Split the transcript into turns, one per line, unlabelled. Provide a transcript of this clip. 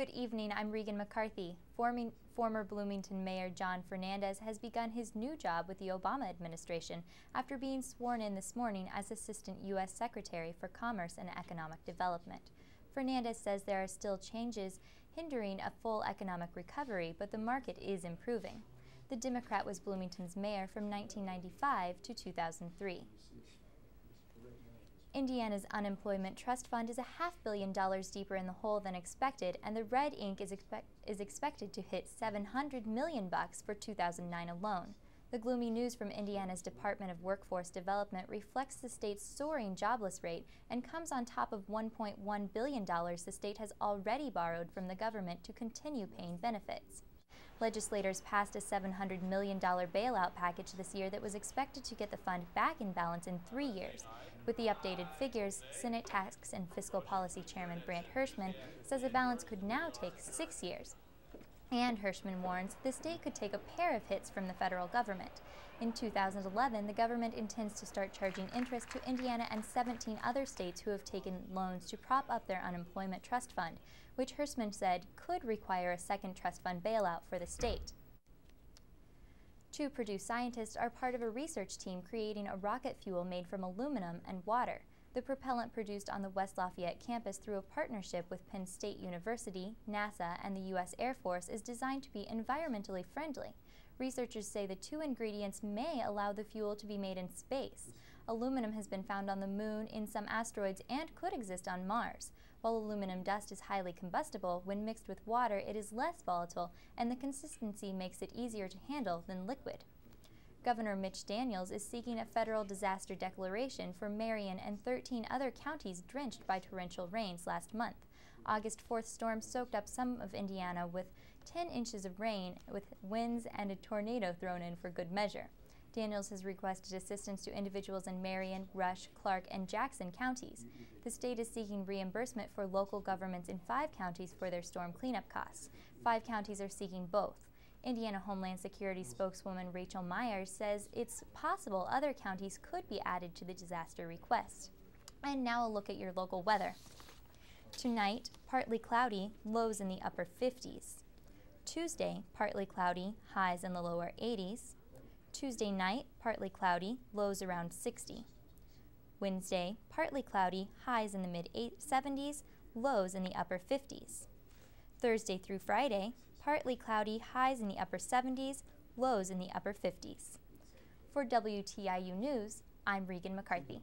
Good evening, I'm Regan McCarthy. Former Bloomington Mayor Fernandez has begun his new job with the Obama administration after being sworn in this morning as Assistant U.S. Secretary for Commerce and Economic Development. Fernandez says there are still changes hindering a full economic recovery, but the market is improving. The Democrat was Bloomington's mayor from 1995 to 2003. Indiana's unemployment trust fund is $500 million deeper in the hole than expected, and the red ink is expected to hit $700 million for 2009 alone. The gloomy news from Indiana's Department of Workforce Development reflects the state's soaring jobless rate and comes on top of $1.1 billion the state has already borrowed from the government to continue paying benefits. Legislators passed a $700 million bailout package this year that was expected to get the fund back in balance in 3 years. With the updated figures, Senate Tax and Fiscal Policy Chairman Brandt Hirschman says a balance could now take 6 years. And Hirschman warns the state could take a pair of hits from the federal government. In 2011, the government intends to start charging interest to Indiana and 17 other states who have taken loans to prop up their unemployment trust fund, which Hirschman said could require a second trust fund bailout for the state. Two Purdue scientists are part of a research team creating a rocket fuel made from aluminum and water. The propellant produced on the West Lafayette campus through a partnership with Penn State University, NASA, and the U.S. Air Force is designed to be environmentally friendly. Researchers say the two ingredients may allow the fuel to be made in space. Aluminum has been found on the Moon, in some asteroids, and could exist on Mars. While aluminum dust is highly combustible, when mixed with water it is less volatile, and the consistency makes it easier to handle than liquid. Governor Mitch Daniels is seeking a federal disaster declaration for Marion and 13 other counties drenched by torrential rains last month. August 4th storm soaked up some of Indiana with 10 inches of rain, with winds and a tornado thrown in for good measure. Daniels has requested assistance to individuals in Marion, Rush, Clark, and Jackson counties. The state is seeking reimbursement for local governments in 5 counties for their storm cleanup costs. 5 counties are seeking both. Indiana Homeland Security spokeswoman Rachel Myers says it's possible other counties could be added to the disaster request. And now a look at your local weather. Tonight, partly cloudy, lows in the upper 50s. Tuesday, partly cloudy, highs in the lower 80s. Tuesday night, partly cloudy, lows around 60. Wednesday, partly cloudy, highs in the mid-70s, lows in the upper 50s. Thursday through Friday, partly cloudy, highs in the upper 70s, lows in the upper 50s. For WTIU News, I'm Regan McCarthy.